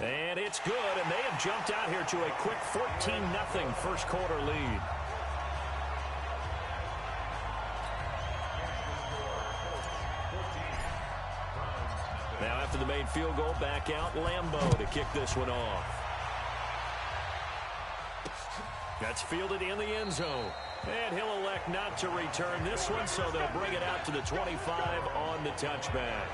And it's good, and they have jumped out here to a quick 14-0 first quarter lead. Now after the made field goal, back out Lambeau to kick this one off. That's fielded in the end zone. And he'll elect not to return this one, so they'll bring it out to the 25 on the touchback.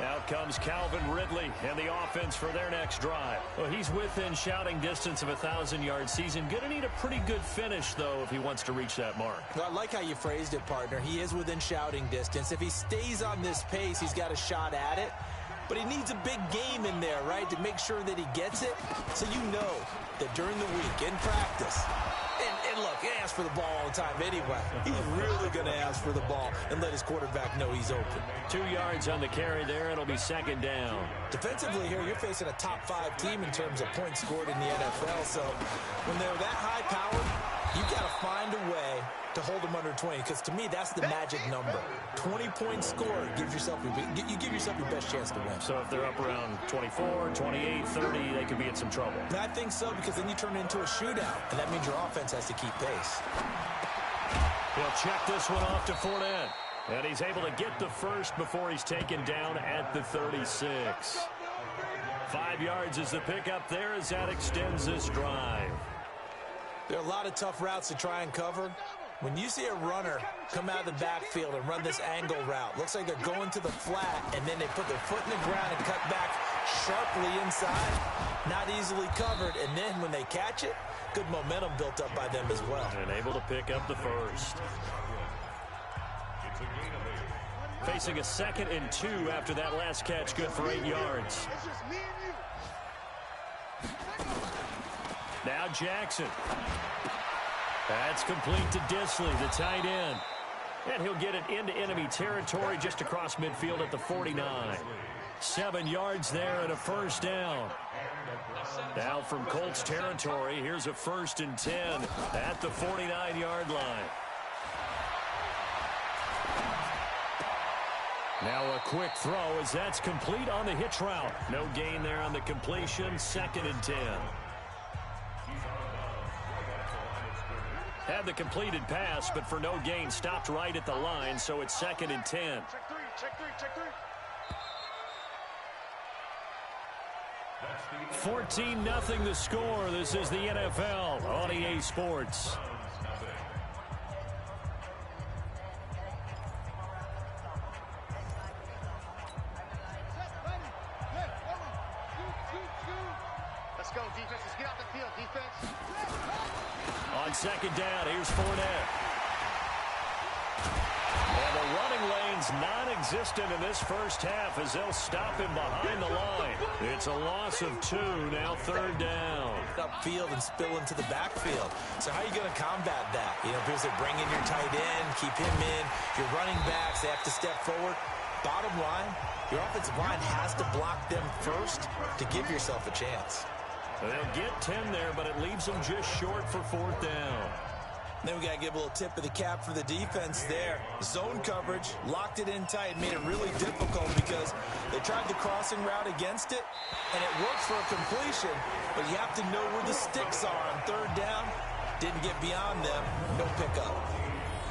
Out comes Calvin Ridley and the offense for their next drive. Well, he's within shouting distance of a 1,000-yard season. Going to need a pretty good finish, though, if he wants to reach that mark. Well, I like how you phrased it, partner. He is within shouting distance. If he stays on this pace, he's got a shot at it. But he needs a big game in there, right, to make sure that he gets it. So you know that during the week, in practice, and look, he asks for the ball all the time anyway. He's really going to ask for the ball and let his quarterback know he's open. 2 yards on the carry there. It'll be second down. Defensively here, you're facing a top-5 team in terms of points scored in the NFL. So when they're that high-powered, you've got to find a way to hold them under 20, because to me, that's the magic number. 20 points scored gives yourself you give yourself your best chance to win. So if they're up around 24, 28, 30, they could be in some trouble. And I think so, because then you turn it into a shootout, and that means your offense has to keep pace. He'll check this one off to Fournette. And he's able to get the first before he's taken down at the 36. 5 yards is the pickup there as that extends this drive. There are a lot of tough routes to try and cover. When you see a runner come out of the backfield and run this angle route, looks like they're going to the flat, and then they put their foot in the ground and cut back sharply inside. Not easily covered, and then when they catch it, good momentum built up by them as well. And able to pick up the first. Facing a 2nd and 2 after that last catch, good for 8 yards. Now Jackson. That's complete to Disley, the tight end. And he'll get it into enemy territory just across midfield at the 49. 7 yards there and a first down. Now from Colts territory, here's a 1st and 10 at the 49-yard line. Now a quick throw as that's complete on the hitch route. No gain there on the completion, 2nd and 10. Had the completed pass, but for no gain, stopped right at the line, so it's 2nd and 10. Check three. 14-0 the score. This is the NFL on EA Sports. Let's go, defense. Let's get out the field, defense. On 2nd down, here's Fournette. And the running lane's non-existent in this first half as they'll stop him behind the line. It's a loss of 2, now 3rd down. Upfield and spill into the backfield. So how are you going to combat that? You know, because they bring in your tight end, keep him in. Your running backs, they have to step forward. Bottom line, your offensive line has to block them first to give yourself a chance. They'll get 10 there, but it leaves them just short for 4th down. Then we got to give a little tip of the cap for the defense there. Zone coverage, locked it in tight, made it really difficult because they tried the crossing route against it, and it worked for a completion, but you have to know where the sticks are on 3rd down. Didn't get beyond them, no pickup.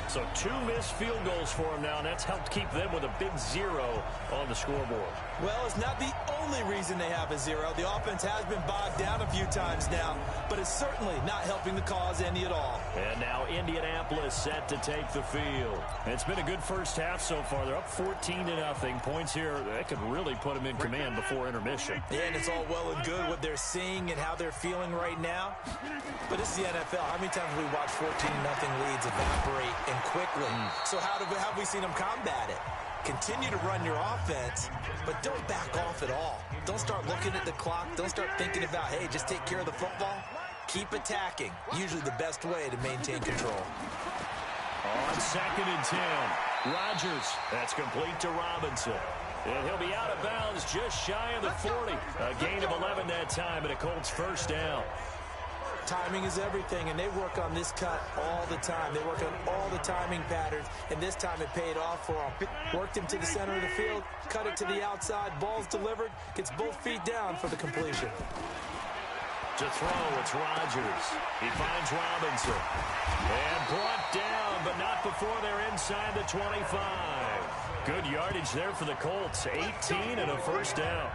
So 2 missed field goals for them now, and that's helped keep them with a big 0 on the scoreboard. Well, it's not the only reason they have a 0. The offense has been bogged down a few times now, but it's certainly not helping the cause any at all. And now Indianapolis set to take the field. It's been a good first half so far. They're up 14-0. Points here, that could really put them in command before intermission. Yeah, and it's all well and good what they're seeing and how they're feeling right now. But this is the NFL. How many times have we watched 14-0 leads evaporate and quickly? So how have we seen them combat it? Continue to run your offense, but don't back off at all. Don't start looking at the clock. Don't start thinking about, hey, just take care of the football. Keep attacking. Usually the best way to maintain control. On 2nd and 10, Rodgers. That's complete to Robinson. And he'll be out of bounds just shy of the 40. A gain of 11 that time, and a Colts first down. Timing is everything, and they work on this cut all the time. They work on all the timing patterns, and this time it paid off for them. Worked him to the center of the field, cut it to the outside, ball's delivered, gets both feet down for the completion. To throw, it's Rodgers. He finds Robinson. And brought down, but not before they're inside the 25. Good yardage there for the Colts. 18 and a first down.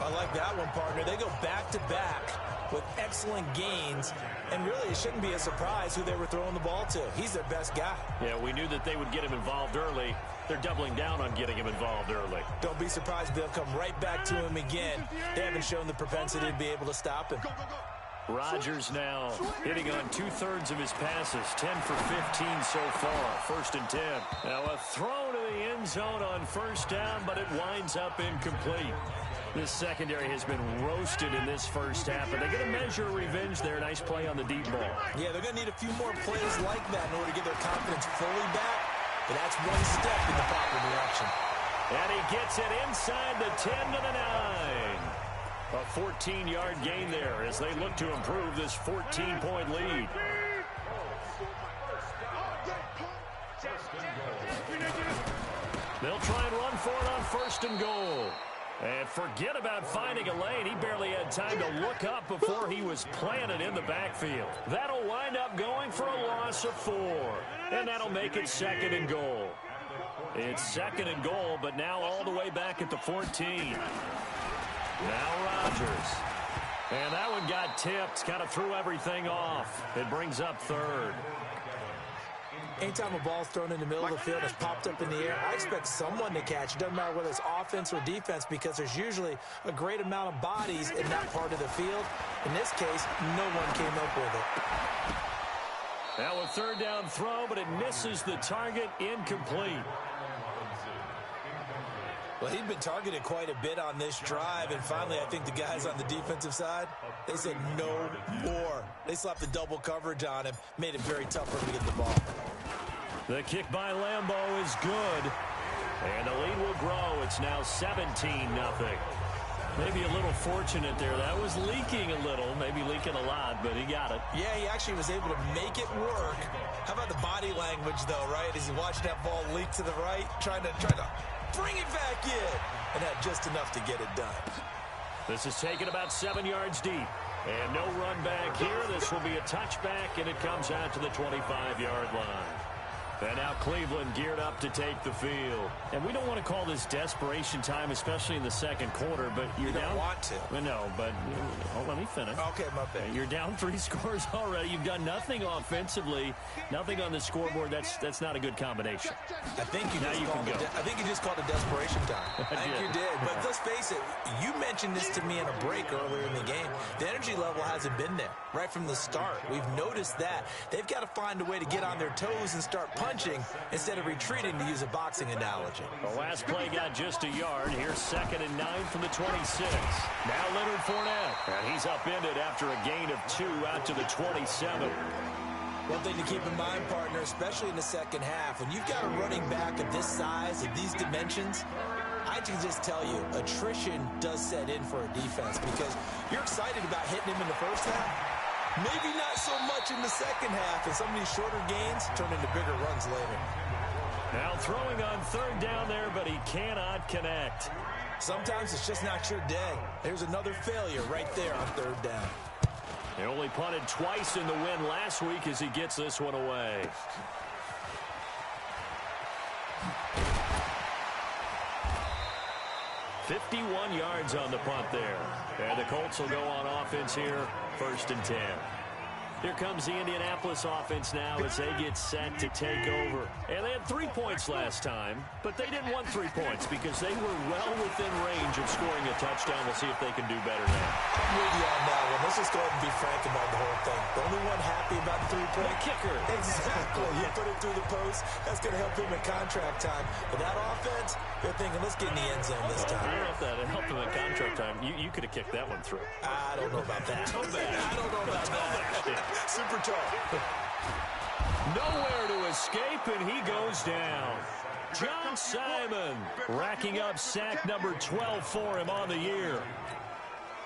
I like that one, partner. They go back-to-back with excellent gains, and really it shouldn't be a surprise who they were throwing the ball to. He's their best guy. Yeah, we knew that they would get him involved early. They're doubling down on getting him involved early. Don't be surprised if they'll come right back to him again. They haven't shown the propensity to be able to stop him. Rodgers now hitting on 2/3 of his passes, 10 for 15 so far, 1st and 10. Now a throw to the end zone on first down, but it winds up incomplete. This secondary has been roasted in this first half, but they're going to measure revenge there. Nice play on the deep ball. Yeah, they're going to need a few more plays like that in order to get their confidence fully back, but that's one step in the proper direction. And he gets it inside the 10 to the 9. A 14-yard gain there as they look to improve this 14-point lead. They'll try and run for it on 1st and goal. And forget about finding a lane. He barely had time to look up before he was planted in the backfield. That'll wind up going for a loss of 4. And that'll make it 2nd and goal. It's 2nd and goal, but now all the way back at the 14. Now Rodgers. And that one got tipped. Kind of threw everything off. It brings up 3rd. Anytime a ball's thrown in the middle of the field and it's popped up in the air, I expect someone to catch. It doesn't matter whether it's offense or defense because there's usually a great amount of bodies in that part of the field. In this case, no one came up with it. Now a 3rd down throw, but it misses the target, incomplete. Well, he'd been targeted quite a bit on this drive, and finally I think the guys on the defensive side, they said no more. They slapped the double coverage on him, made it very tough for him to get the ball. The kick by Lambeau is good, and the lead will grow. It's now 17-0. Maybe a little fortunate there. That was leaking a little, maybe leaking a lot, but he got it. Yeah, he actually was able to make it work. How about the body language, though, right? As he watched that ball leak to the right, trying to bring it back in, and had just enough to get it done. This is taken about 7 yards deep. And no run back here. This will be a touchback, and it comes out to the 25-yard line. And now Cleveland geared up to take the field. And we don't want to call this desperation time, especially in the second quarter, but you're down. You don't want to. Well, no, but let me finish. Okay, my bad. You're down 3 scores already. You've done nothing offensively, nothing on the scoreboard. That's not a good combination. I think you just called it desperation time. I think you did. But let's face it, you mentioned this to me in a break earlier in the game. The energy level hasn't been there right from the start. We've noticed that. They've got to find a way to get on their toes and start punching instead of retreating, to use a boxing analogy. The last play got just a yard. Here's 2nd and 9 from the 26. Now Leonard Fournette. And he's upended after a gain of 2 out to the 27. One thing to keep in mind, partner, especially in the second half, when you've got a running back of this size, of these dimensions, I can just tell you, attrition does set in for a defense because you're excited about hitting him in the first half. Maybe not so much in the second half, and some of these shorter gains turn into bigger runs later. Now throwing on 3rd down there, but he cannot connect. Sometimes it's just not your day. There's another failure right there on 3rd down. He only punted twice in the win last week as he gets this one away. $51 yards on the punt there. And the Colts will go on offense here, 1st and 10. Here comes the Indianapolis offense now as they get set to take over. And they had 3 points last time, but they didn't want 3 points because they were well within range of scoring a touchdown. We'll see if they can do better now. I'm with you on that one. Let's just go ahead and be frank about the whole thing. The only one happy about the 3-point kicker. Exactly. You put it through the post. That's going to help him in contract time. But that offense, they're thinking, let's get in the end zone this time. I don't know if that helped him in contract time. You could have kicked that one through. I don't know about that. Too bad. I don't know about that. Super tough. Nowhere to escape, and he goes down. John Simon racking up sack number 12 for him on the year.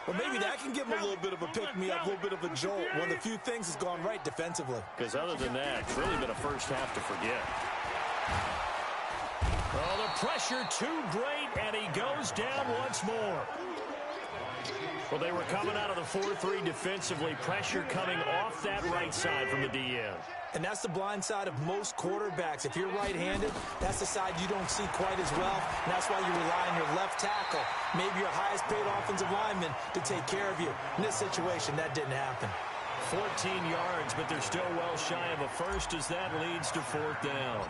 Well, maybe that can give him a little bit of a pick-me-up, a little bit of a jolt. One of the few things that's gone right defensively. Because other than that, it's really been a first half to forget. Oh, the pressure too great, and he goes down once more. Well, they were coming out of the 4-3 defensively. Pressure coming off that right side from the DN. And that's the blind side of most quarterbacks. If you're right-handed, that's the side you don't see quite as well. And that's why you rely on your left tackle, maybe your highest-paid offensive lineman, to take care of you. In this situation, that didn't happen. 14 yards, but they're still well shy of a first as that leads to fourth down.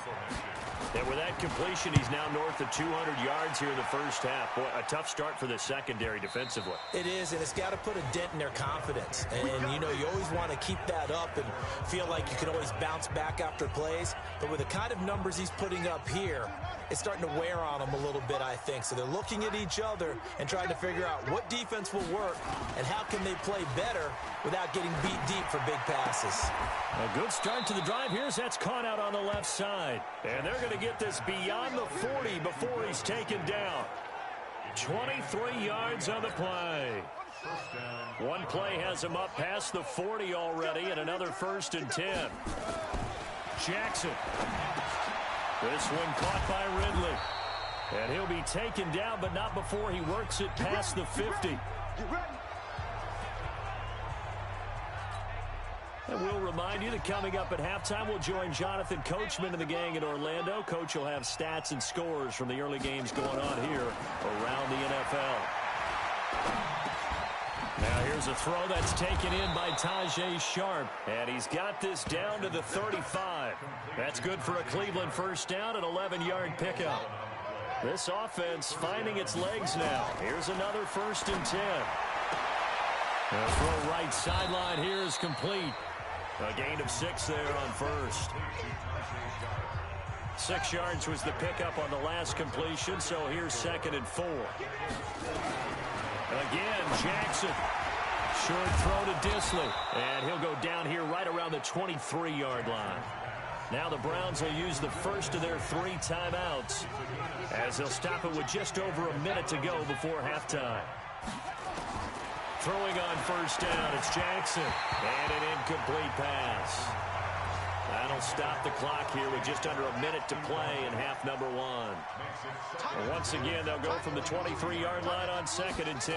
And with that completion, he's now north of 200 yards here in the first half. Boy, a tough start for the secondary defensively. It is, and it's got to put a dent in their confidence. And, you know, you always want to keep that up and feel like you can always bounce back after plays. But with the kind of numbers he's putting up here, it's starting to wear on them a little bit, I think. So they're looking at each other and trying to figure out what defense will work and how can they play better without getting beat deep for big passes. A good start to the drive. Here's that's Cont out on the left side. And they're going to get this beyond the 40 before he's taken down. 23 yards on the play. One play has him up past the 40 already, and another 1st and 10. Jackson. This one caught by Ridley. And he'll be taken down, but not before he works it past the 50. And we'll remind you that coming up at halftime, we'll join Jonathan Coachman and the gang in Orlando. Coach will have stats and scores from the early games going on here around the NFL. Now here's a throw that's taken in by Tajay Sharp. And he's got this down to the 35. That's good for a Cleveland first down, an 11-yard pickup. This offense finding its legs now. Here's another 1st and 10. The throw right sideline here is complete. A gain of 6 there on first. 6 yards was the pickup on the last completion, so here's 2nd and 4. Again, Jackson. Short throw to Disley. And he'll go down here right around the 23-yard line. Now the Browns will use the first of their 3 timeouts as they'll stop it with just over a minute to go before halftime. Throwing on first down, it's Jackson. And an incomplete pass. That'll stop the clock here with just under a minute to play in half number 1. And once again, they'll go from the 23-yard line on 2nd and 10.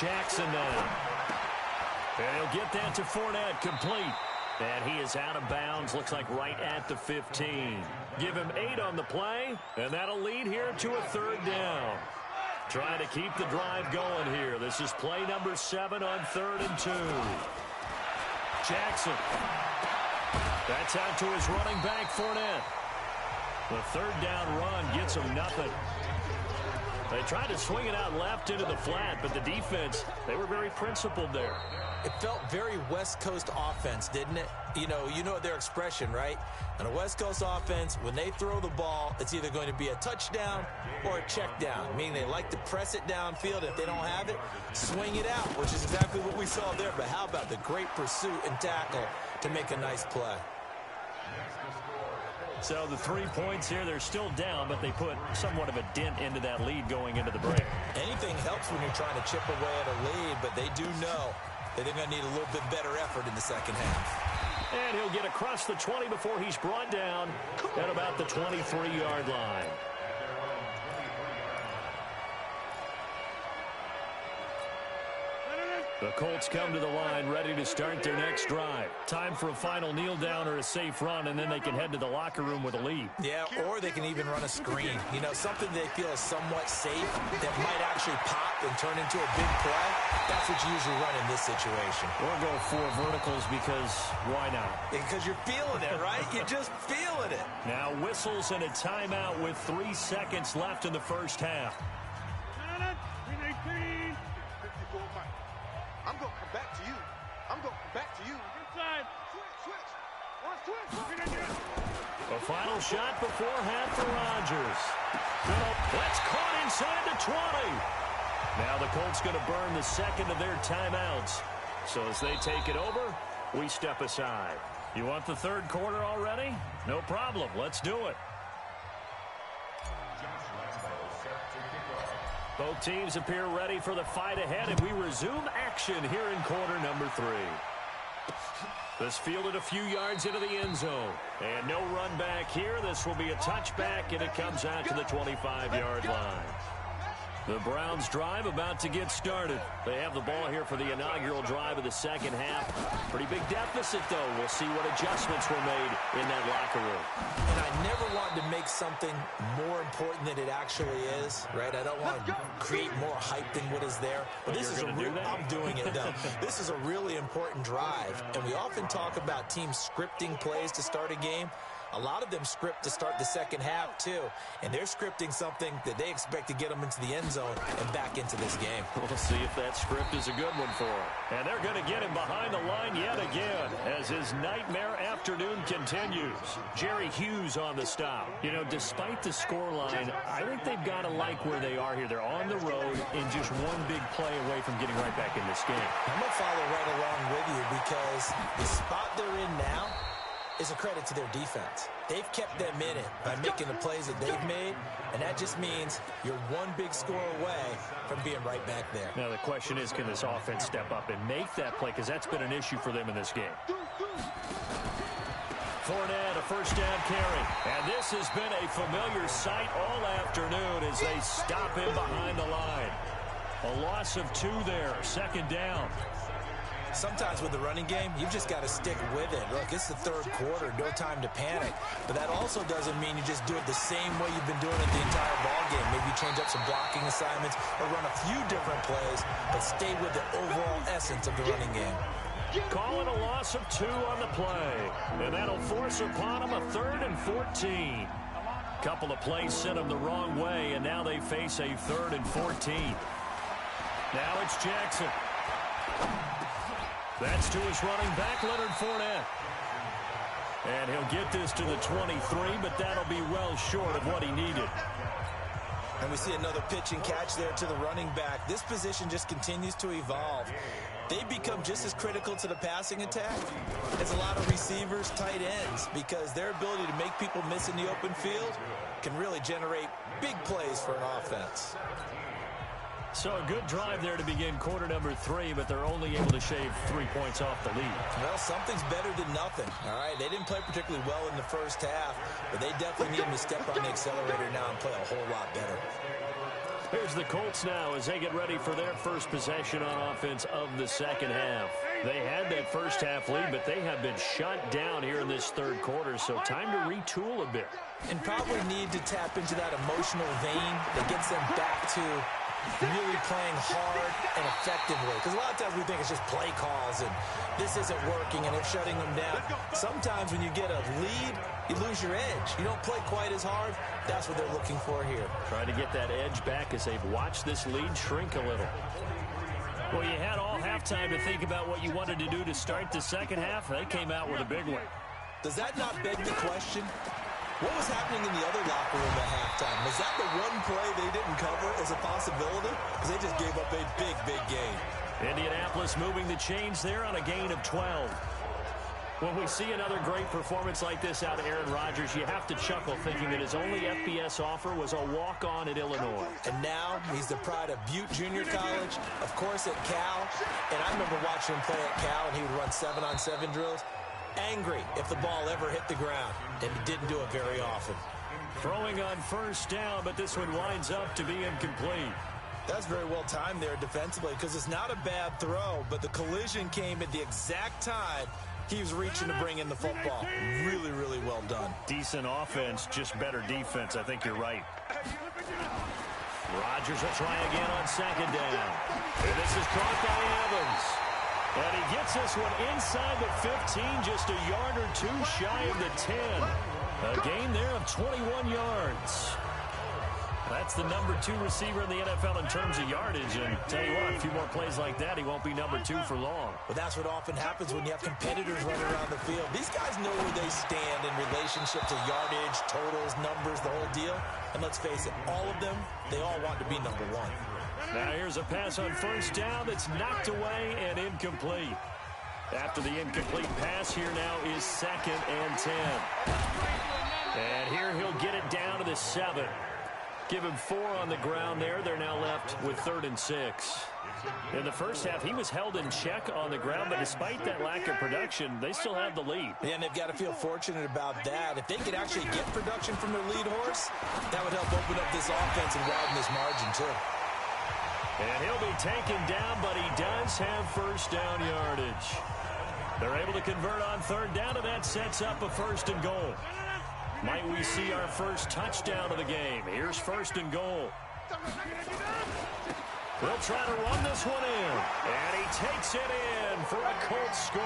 Jackson now. And he'll get that to Fournette, complete. And he is out of bounds, looks like right at the 15. Give him 8 on the play, and that'll lead here to a 3rd down. Trying to keep the drive going here. This is play number 7 on 3rd and 2. Jackson. That's out to his running back, Fournette. The 3rd down run gets him nothing. They tried to swing it out left into the flat, but the defense, they were very principled there. It felt very West Coast offense, didn't it? You know their expression, right? On a West Coast offense, when they throw the ball, it's either going to be a touchdown or a check down, meaning they like to press it downfield. If they don't have it, swing it out, which is exactly what we saw there. But how about the great pursuit and tackle to make a nice play? So the 3 points here, they're still down, but they put somewhat of a dent into that lead going into the break. Anything helps when you're trying to chip away at a lead, but they do know that they're going to need a little bit better effort in the second half. And he'll get across the 20 before he's brought down at about the 23-yard line. The Colts come to the line ready to start their next drive. Time for a final kneel down or a safe run, and then they can head to the locker room with a lead. Yeah, or they can even run a screen. You know, something they feel is somewhat safe that might actually pop and turn into a big play. That's what you usually run in this situation. Or go 4 verticals because why not? Because you're feeling it, right? You're just feeling it. Now whistles and a timeout with 3 seconds left in the first half. I'm going to come back to you. I'm going to come back to you. Inside. Switch. One switch. A final shot before half for Rodgers. That's caught inside the 20. Now the Colts going to burn the second of their timeouts. So as they take it over, we step aside. You want the 3rd quarter already? No problem. Let's do it. Both teams appear ready for the fight ahead, and we resume action here in quarter number 3. This fielded a few yards into the end zone. And no run back here. This will be a touchback, and it comes out to the 25-yard line. The Browns drive about to get started. They have the ball here for the inaugural drive of the second half. Pretty big deficit, though. We'll see what adjustments were made in that locker room. And I never wanted to make something more important than it actually is, right? I don't want to create more hype than what is there. But this is I'm doing it, though. This is a really important drive. And we often talk about teams scripting plays to start a game. A lot of them script to start the second half, too. And they're scripting something that they expect to get them into the end zone and back into this game. We'll see if that script is a good one for him. And they're going to get him behind the line yet again as his nightmare afternoon continues. Jerry Hughes on the stop. You know, despite the scoreline, I think they've got to like where they are here. They're on the road and just one big play away from getting right back in this game. I'm going to follow right along with you because the spot they're in now is a credit to their defense. They've kept them in it by making the plays that they've made, and that just means you're one big score away from being right back there. Now the question is, can this offense step up and make that play? Because that's been an issue for them in this game. Fournette, a first down carry. And this has been a familiar sight all afternoon as they stop him behind the line. A loss of 2 there, second down. Sometimes with the running game, you've just got to stick with it. Look, it's the third quarter, no time to panic. But that also doesn't mean you just do it the same way you've been doing it the entire ball game. Maybe you change up some blocking assignments or run a few different plays, but stay with the overall essence of the running game. Calling a loss of 2 on the play. And that'll force upon them a 3rd and 14. Couple of plays sent them the wrong way, and now they face a 3rd and 14. Now it's Jackson. That's to his running back, Leonard Fournette. And he'll get this to the 23, but that'll be well short of what he needed. And we see another pitch and catch there to the running back. This position just continues to evolve. They become just as critical to the passing attack as a lot of receivers, tight ends, because their ability to make people miss in the open field can really generate big plays for an offense. So a good drive there to begin quarter number 3, but they're only able to shave 3 points off the lead. Well, something's better than nothing, all right? They didn't play particularly well in the first half, but they definitely need to step on the accelerator now and play a whole lot better. Here's the Colts now as they get ready for their first possession on offense of the second half. They had that first half lead, but they have been shut down here in this third quarter, so time to retool a bit. And probably need to tap into that emotional vein that gets them back to really playing hard and effectively. Because a lot of times we think it's just play calls and this isn't working and it's shutting them down. Sometimes when you get a lead, you lose your edge. You don't play quite as hard. That's what they're looking for here. Trying to get that edge back as they've watched this lead shrink a little. Well, you had all halftime to think about what you wanted to do to start the second half. They came out with a big one. Does that not beg the question? What was happening in the other locker room at halftime? Was that the one play they didn't cover as a possibility? Because they just gave up a big, big gain. Indianapolis moving the chains there on a gain of 12. When we see another great performance like this out of Aaron Rodgers, you have to chuckle thinking that his only FBS offer was a walk-on at Illinois. And now he's the pride of Butte Junior College, of course at Cal. And I remember watching him play at Cal, and he would run 7-on-7 drills. Angry if the ball ever hit the ground, and he didn't do it very often. Throwing on first down, but this one winds up to be incomplete. That's very well timed there defensively because it's not a bad throw, but the collision came at the exact time he was reaching to bring in the football. Really, really well done. Decent offense, just better defense. I think you're right. Rodgers will try again on second down. And this is caught by Evans. And he gets this one inside the 15, just a yard or two shy of the 10. A gain there of 21 yards. That's the number 2 receiver in the NFL in terms of yardage. And tell you what, a few more plays like that, he won't be number 2 for long. But that's what often happens when you have competitors running around the field. These guys know where they stand in relationship to yardage, totals, numbers, the whole deal. And let's face it, all of them, they all want to be number 1. Now here's a pass on first down that's knocked away and incomplete. After the incomplete pass, here now is 2nd and 10. And here he'll get it down to the 7. Give him 4 on the ground there. They're now left with 3rd and 6. In the first half, he was held in check on the ground, but despite that lack of production, they still have the lead. Yeah, and they've got to feel fortunate about that. If they could actually get production from their lead horse, that would help open up this offense and widen this margin, too. And he'll be taken down, but he does have first down yardage. They're able to convert on 3rd down, and that sets up a 1st and goal. Might we see our first touchdown of the game? Here's 1st and goal. They'll try to run this one in. And he takes it in for a Colts score.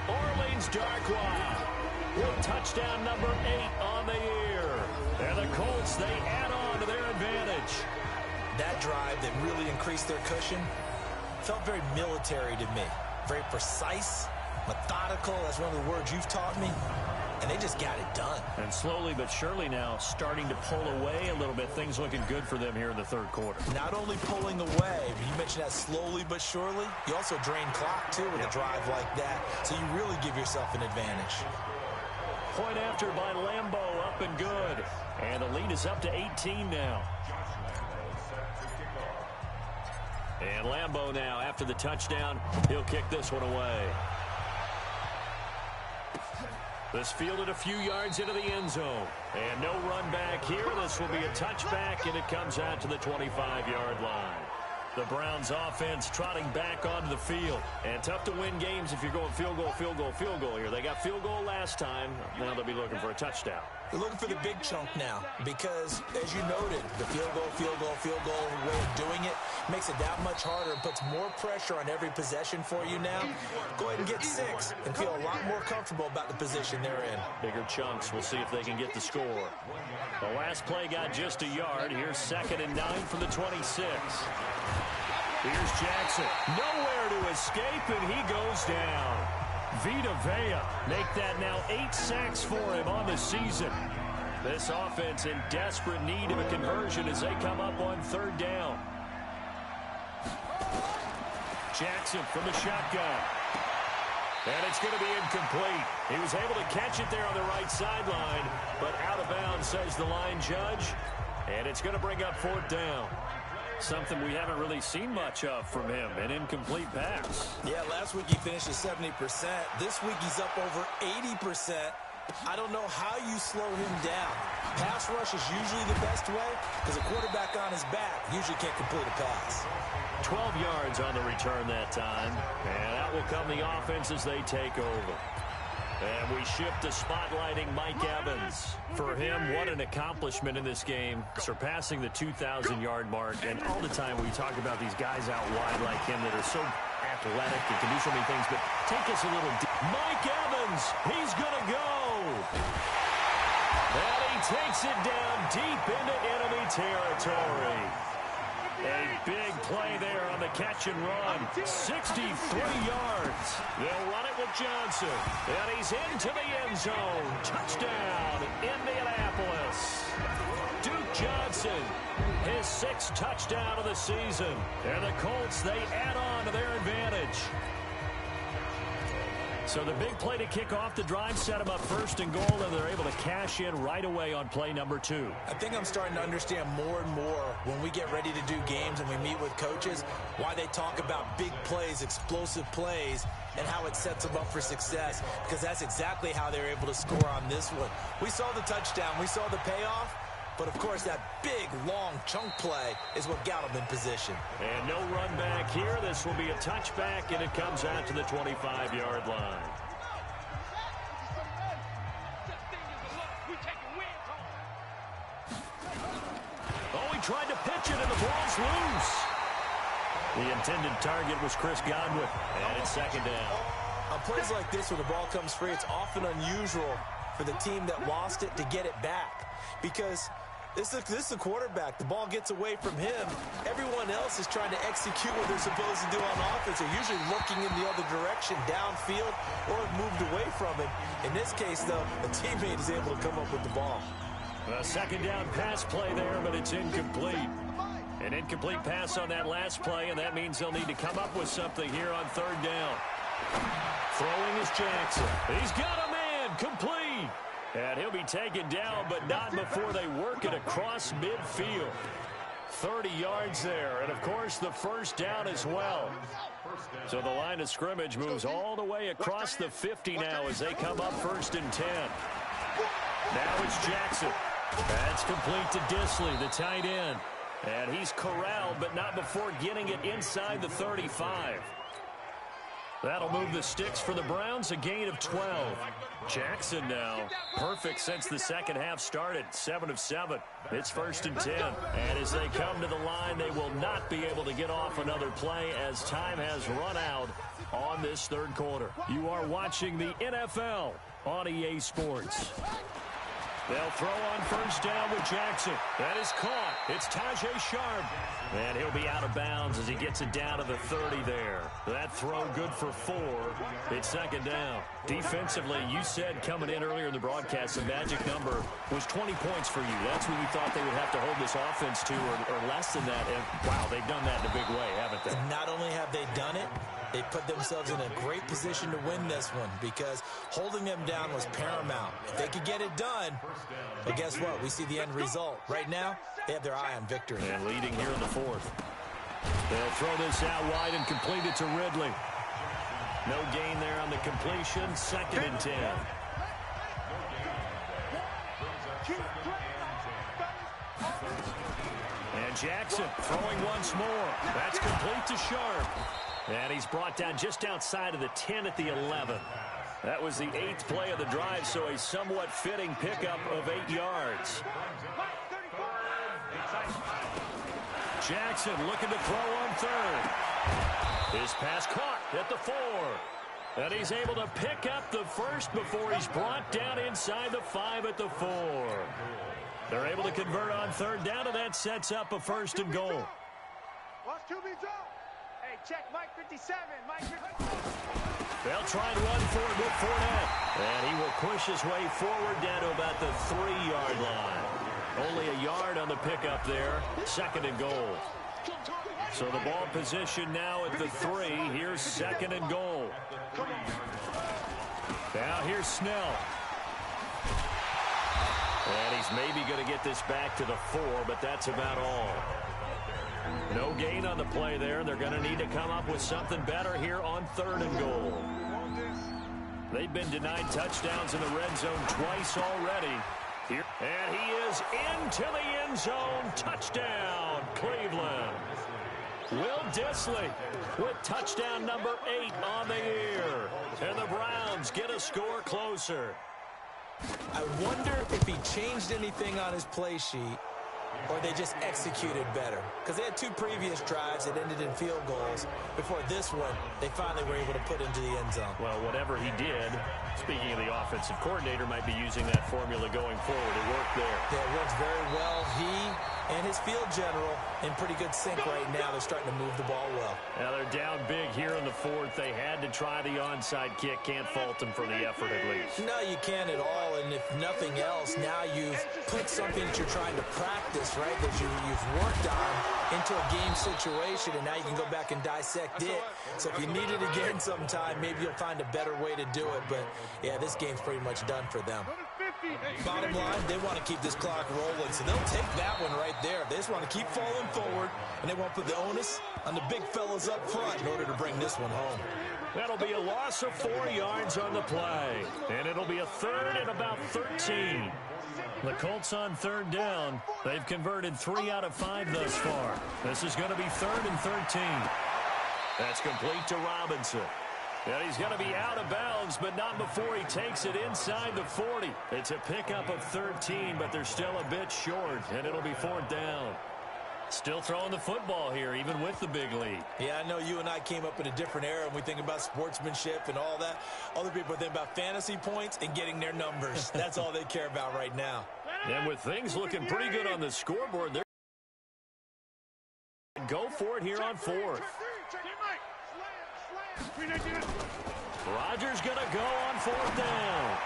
Orleans Darkwa with touchdown number 8 on the year. And the Colts, they add on to their advantage. That drive that really increased their cushion felt very military to me. Very precise, methodical. That's one of the words you've taught me. And they just got it done. And slowly but surely now starting to pull away a little bit. Things looking good for them here in the 3rd quarter. Not only pulling away, but you mentioned that slowly but surely. You also drain clock, too, with a drive like that. So you really give yourself an advantage. Point after by Lambeau, up and good. And the lead is up to 18 now. And Lambeau now, after the touchdown, he'll kick this one away. This fielded a few yards into the end zone. And no run back here. This will be a touchback, and it comes out to the 25-yard line. The Browns offense trotting back onto the field. And tough to win games if you're going field goal, field goal, field goal here. They got field goal last time. Now they'll be looking for a touchdown. They're looking for the big chunk now because, as you noted, the field goal way of doing it makes it that much harder and puts more pressure on every possession for you now. Go ahead and get 6 and feel a lot more comfortable about the position they're in. Bigger chunks. We'll see if they can get the score. The last play got just a yard. Here's 2nd and 9 from the 26. Here's Jackson. Nowhere to escape, and he goes down. Vita Vea make that now 8 sacks for him on the season. This offense in desperate need of a conversion as they come up on 3rd down. Jackson from the shotgun. And it's going to be incomplete. He was able to catch it there on the right sideline, but out of bounds, says the line judge. And it's going to bring up 4th down. Something we haven't really seen much of from him, an incomplete pass. Yeah, last week he finished at 70%. This week he's up over 80%. I don't know how you slow him down. Pass rush is usually the best way because a quarterback on his back usually can't complete a pass. 12 yards on the return that time. And out will come the offense as they take over. And we shift to spotlighting Mike Evans. For him, what an accomplishment in this game, surpassing the 2,000-yard mark. And all the time we talk about these guys out wide like him that are so athletic and can do so many things. But take us a little deep. Mike Evans, he's going to go. And he takes it down deep into enemy territory. A big play there on the catch and run. 63 yards. They'll run it with Johnson. And he's into the end zone. Touchdown, Indianapolis. Duke Johnson, his 6th touchdown of the season. And the Colts, they add on to their advantage. So the big play to kick off the drive set them up 1st and goal, and they're able to cash in right away on play number 2. I think I'm starting to understand more and more when we get ready to do games and we meet with coaches why they talk about big plays, explosive plays, and how it sets them up for success, because that's exactly how they're able to score on this one. We saw the touchdown. We saw the payoff. But, of course, that big, long chunk play is what got them in position. And no run back here. This will be a touchback, and it comes out to the 25-yard line. Oh, he tried to pitch it, and the ball's loose. The intended target was Chris Godwin, and it's 2nd down. On plays like this, when the ball comes free, it's often unusual for the team that lost it to get it back, because this is a quarterback. The ball gets away from him. Everyone else is trying to execute what they're supposed to do on offense. They're usually looking in the other direction, downfield, or have moved away from it. In this case, though, a teammate is able to come up with the ball. A 2nd down pass play there, but it's incomplete. An incomplete pass on that last play, and that means they'll need to come up with something here on 3rd down. Throwing is Jackson. He's got a man, complete. And he'll be taken down, but not before they work it across midfield. 30 yards there, and of course the first down as well. So the line of scrimmage moves all the way across the 50 now as they come up 1st and 10. Now it's Jackson. That's complete to Disley, the tight end. And he's corralled, but not before getting it inside the 35. That'll move the sticks for the Browns, a gain of 12. Jackson now, perfect since the second half started, 7 of 7. It's 1st and 10. And as they come to the line, they will not be able to get off another play as time has run out on this third quarter. You are watching the NFL on EA Sports. They'll throw on 1st down with Jackson. That is caught. It's Tajay Sharp. And he'll be out of bounds as he gets it down to the 30 there. That throw good for 4. It's 2nd down. Defensively, you said coming in earlier in the broadcast, the magic number was 20 points for you. That's what you thought they would have to hold this offense to, or less than that. And, wow, they've done that in a big way, haven't they? Not only have they done it, they put themselves in a great position to win this one because holding them down was paramount. If they could get it done, but guess what? We see the end result. Right now, they have their eye on victory. And leading here in the 4th. They'll throw this out wide and complete it to Ridley. No gain there on the completion. 2nd and 10. And Jackson throwing once more. That's complete to Sharp. And he's brought down just outside of the 10 at the 11. That was the 8th play of the drive, so a somewhat fitting pickup of 8 yards. Jackson looking to throw on 3rd. His pass caught at the 4. And he's able to pick up the 1st before he's brought down inside the 5 at the 4. They're able to convert on 3rd down, and that sets up a 1st and goal. Watch QB drop. Hey, check Mike 57. Mike 57. They'll try and run for it with Fournette. And he will push his way forward down to about the 3-yard line. Only a yard on the pickup there. 2nd and goal. So the ball position now at the 3. Here's 2nd and goal. Now here's Snell. And he's maybe going to get this back to the 4, but that's about all. No gain on the play there. They're going to need to come up with something better here on 3rd and goal. They've been denied touchdowns in the red zone twice already. Here, and he is into the end zone. Touchdown, Cleveland. Will Disley with touchdown number 8 on the year. And the Browns get a score closer. I wonder if he changed anything on his play sheet or they just executed better. Because they had 2 previous drives that ended in field goals. Before this one, they finally were able to put into the end zone. Well, whatever he did, speaking of the offensive coordinator, might be using that formula going forward. It worked there. Yeah, it works very well. He and his field general in pretty good sync right now. They're starting to move the ball well. Now they're down big here in the 4th. They had to try the onside kick. Can't fault them for the effort at least. No, you can't at all. And if nothing else, now you've put something that you're trying to practice, right, that you've worked on into a game situation, and now you can go back and dissect it. So if you need it again sometime, maybe you'll find a better way to do it. But, yeah, this game's pretty much done for them. Bottom line, they want to keep this clock rolling, so they'll take that one right there. They just want to keep falling forward, and they won't put the onus on the big fellas up front in order to bring this one home. That'll be a loss of 4 yards on the play, and it'll be a 3rd and about 13. The Colts on 3rd down. They've converted 3 out of 5 thus far. This is going to be 3rd and 13. That's complete to Robinson. And he's going to be out of bounds, but not before he takes it inside the 40. It's a pickup of 13, but they're still a bit short, and it'll be 4th down. Still throwing the football here, even with the big lead. Yeah, I know you and I came up in a different era, and we think about sportsmanship and all that. Other people think about fantasy points and getting their numbers. That's all they care about right now. And with things looking pretty good on the scoreboard, they're go for it here on 4th. Rodgers going to go on 4th down.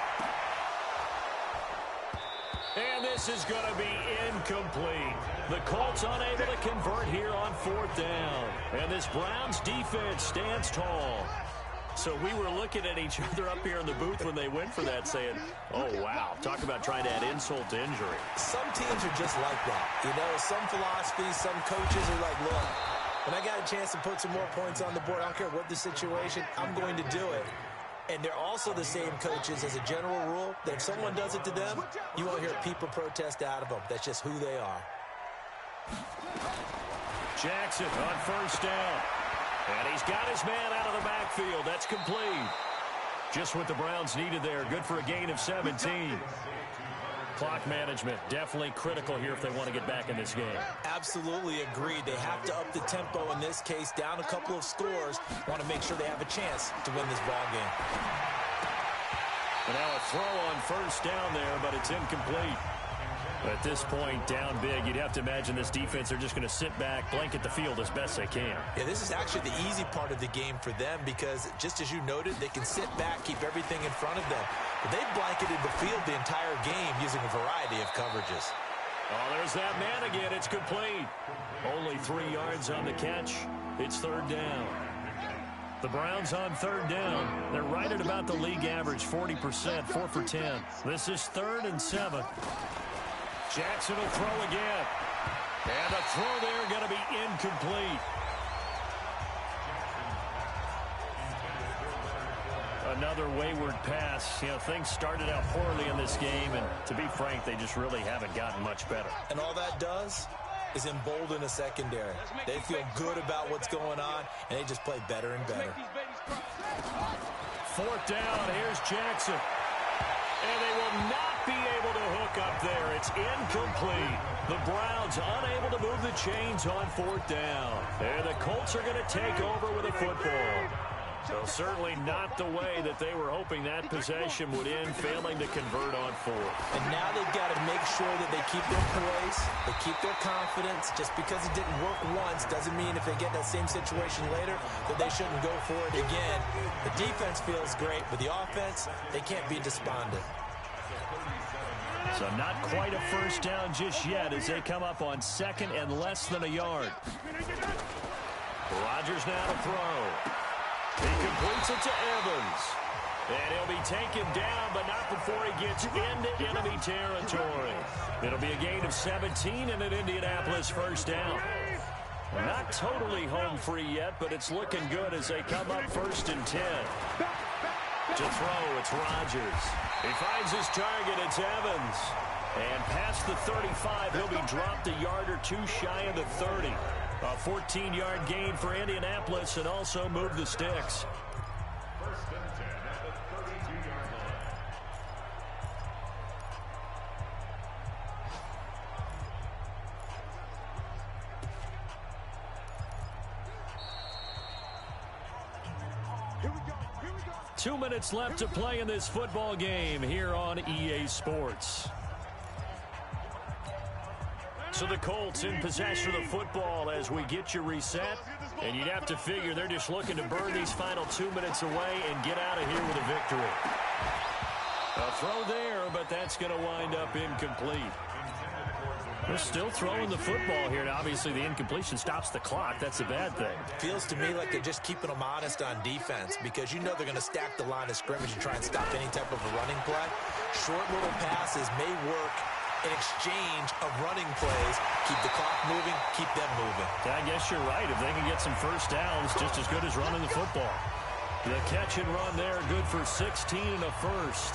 And this is going to be incomplete. The Colts unable to convert here on 4th down. And this Browns defense stands tall. So we were looking at each other up here in the booth when they went for that saying, oh, wow, talk about trying to add insult to injury. Some teams are just like that. You know, some philosophies, some coaches are like, look, when I got a chance to put some more points on the board, I don't care what the situation, I'm going to do it. And they're also the same coaches as a general rule that if someone does it to them, you won't hear people protest out of them. That's just who they are. Jackson on first down. And he's got his man out of the backfield. That's complete. Just what the Browns needed there. Good for a gain of 17. Clock management definitely critical here if they want to get back in this game. Absolutely agreed. They have to up the tempo in this case, down a couple of scores. Want to make sure they have a chance to win this ball game. And now a throw on first down there, but it's incomplete. At this point, down big, you'd have to imagine this defense, they're just going to sit back, blanket the field as best they can. Yeah, this is actually the easy part of the game for them because, just as you noted, they can sit back, keep everything in front of them. But they've blanketed the field the entire game using a variety of coverages. Oh, there's that man again. It's complete. Only 3 yards on the catch. It's third down. The Browns on third down. They're right at about the league average, 40%, 4 for 10. This is 3rd and 7. Jackson will throw again. And the throw there going to be incomplete. Another wayward pass. You know, things started out poorly in this game, and to be frank, they just really haven't gotten much better. And all that does is embolden a secondary. They feel good about what's going on, and they just play better and better. 4th down. Here's Jackson. And they will not be able to hook up there. It's incomplete. The Browns unable to move the chains on 4th down. And the Colts are going to take over with a football. So certainly not the way that they were hoping that possession would end, failing to convert on 4th. And now they've got to make sure that they keep their poise, they keep their confidence. Just because it didn't work once doesn't mean if they get that same situation later that they shouldn't go for it again. The defense feels great, but the offense, they can't be despondent. So not quite a first down just yet as they come up on 2nd and less than a yard. Rodgers now to throw. He completes it to Evans. And he'll be taken down, but not before he gets into enemy territory. It'll be a gain of 17 and an Indianapolis first down. Not totally home free yet, but it's looking good as they come up 1st and 10. To throw, it's Rodgers. He finds his target, it's Evans. And past the 35, he'll be dropped a yard or 2 shy of the 30. A 14-yard gain for Indianapolis and also move the sticks. Here we go. 2 minutes left to play in this football game here on EA Sports. So the Colts in possession of the football as we get you reset. And you'd have to figure they're just looking to burn these final 2 minutes away and get out of here with a victory. A throw there, but that's going to wind up incomplete. They're still throwing the football here, and obviously the incompletion stops the clock. That's a bad thing. Feels to me like they're just keeping them honest on defense because you know they're going to stack the line of scrimmage and try and stop any type of a running play. Short little passes may work in exchange of running plays. Keep the clock moving, keep them moving. I guess you're right. If they can get some first downs, just as good as running the football. The catch and run there, good for 16 and a first.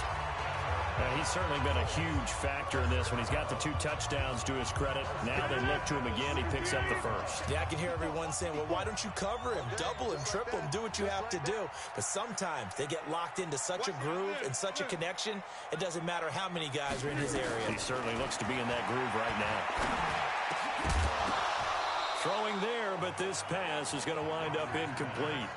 He's certainly been a huge factor in this when he's got the 2 touchdowns to his credit. Now they look to him again. He picks up the first. Yeah, I can hear everyone saying, well, why don't you cover him, double him, triple him, do what you have to do. But sometimes they get locked into such a groove and such a connection, it doesn't matter how many guys are in his area. He certainly looks to be in that groove right now. Throwing there, but this pass is going to wind up incomplete.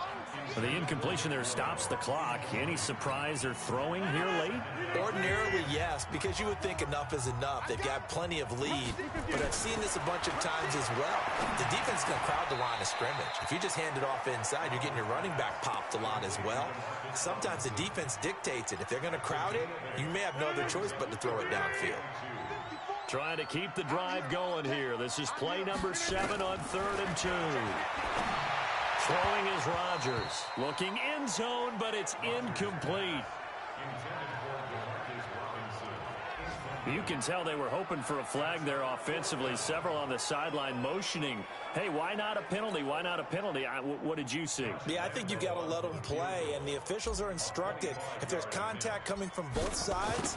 The incompletion there stops the clock. Any surprise they're throwing here late? Ordinarily, yes, because you would think enough is enough. They've got plenty of lead, but I've seen this a bunch of times as well. The defense is going to crowd the line of scrimmage. If you just hand it off inside, you're getting your running back popped a lot as well. Sometimes the defense dictates it. If they're going to crowd it, you may have no other choice but to throw it downfield. Trying to keep the drive going here. This is play number 7 on 3rd and 2. Throwing is Rodgers. Looking end zone, but it's incomplete. You can tell they were hoping for a flag there offensively. Several on the sideline motioning. Hey, why not a penalty? Why not a penalty? What did you see? Yeah, I think you've got to let them play, and the officials are instructed. If there's contact coming from both sides,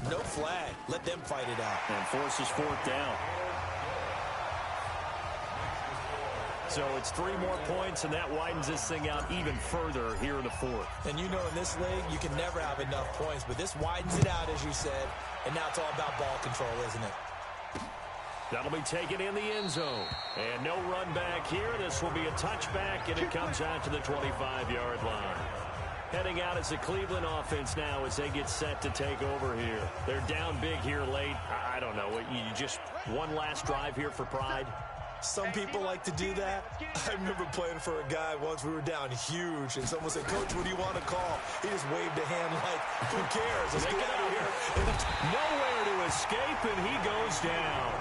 no flag. Let them fight it out. And forces fourth down. So it's 3 more points, and that widens this thing out even further here in the fourth. And you know in this league, you can never have enough points, but this widens it out, as you said, and now it's all about ball control, isn't it? That'll be taken in the end zone. And no run back here. This will be a touchback, and it comes out to the 25-yard line. Heading out is the Cleveland offense now as they get set to take over here. They're down big here late. I don't know. You just one last drive here for pride? Some people like to do that. I remember playing for a guy once. We were down huge, and someone said, "Coach, what do you want to call?" He just waved a hand like, "Who cares? Let's get out of here." Nowhere to escape, and he goes down.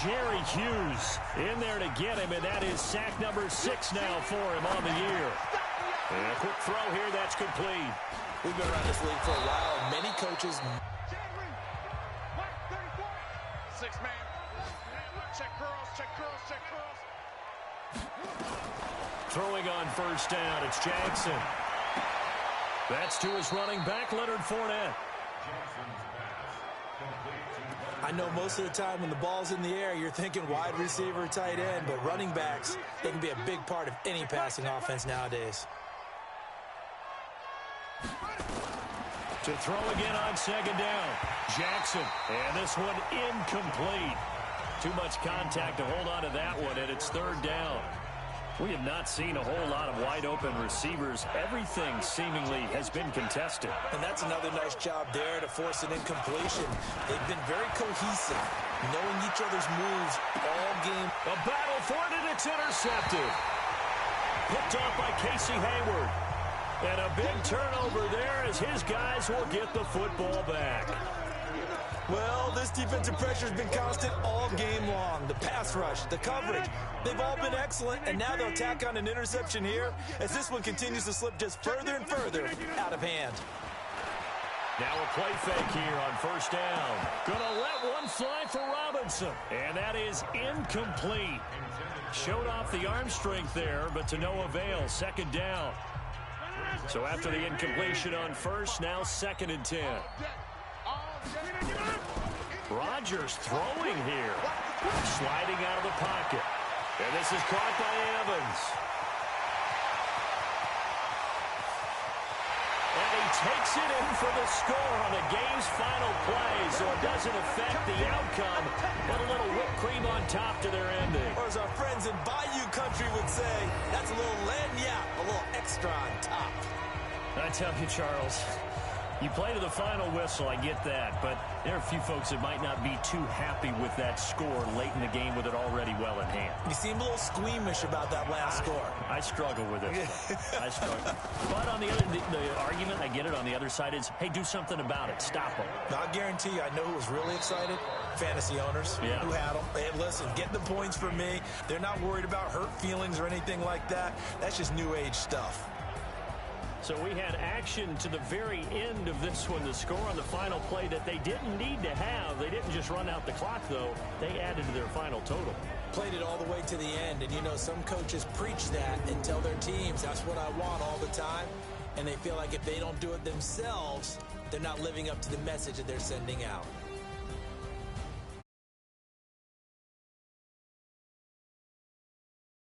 Jerry Hughes in there to get him, and that is sack number 6 now for him on the year. And a quick throw here, that's complete. We've been around this league for a while, and many coaches... 6-man. Check curls, check curls, check curls. Throwing on first down, it's Jackson. That's to his running back, Leonard Fournette. I know most of the time when the ball's in the air, you're thinking wide receiver, tight end, but running backs, they can be a big part of any passing offense nowadays. To throw again on second down, Jackson. And this one incomplete. Too much contact to hold on to that one, and it's third down. We have not seen a whole lot of wide-open receivers. Everything seemingly has been contested. And that's another nice job there to force an incompletion. They've been very cohesive, knowing each other's moves all game. A battle for it, and it's intercepted. Picked off by Casey Hayward. And a big turnover there as his guys will get the football back. Well, this defensive pressure has been constant all game long. The pass rush, the coverage, they've all been excellent, and now they'll tack on an interception here as this one continues to slip just further and further out of hand. Now a play fake here on first down. Gonna let one fly for Robinson, and that is incomplete. Showed off the arm strength there, but to no avail. Second down. So after the incompletion on first, now 2nd and 10. Rodgers throwing here. Sliding out of the pocket. And this is caught by Evans. And he takes it in for the score on the game's final play, so it doesn't affect the outcome, but a little whipped cream on top to their ending. Or as our friends in Bayou Country would say, that's a little lagniappe, a little extra on top. I tell you, Charles, you play to the final whistle, I get that, but there are a few folks that might not be too happy with that score late in the game with it already well in hand. You seem a little squeamish about that last score. I struggle with it. I struggle. But on the other, the argument, I get it, on the other side is, hey, do something about it. Stop them. Now, I guarantee you, I know who was really excited. Fantasy owners who had them. Hey, listen, get the points for me. They're not worried about hurt feelings or anything like that. That's just new age stuff. So we had action to the very end of this one, the score on the final play that they didn't need to have. They didn't just run out the clock, though. They added to their final total. Played it all the way to the end, and you know some coaches preach that and tell their teams, that's what I want all the time, and they feel like if they don't do it themselves, they're not living up to the message that they're sending out.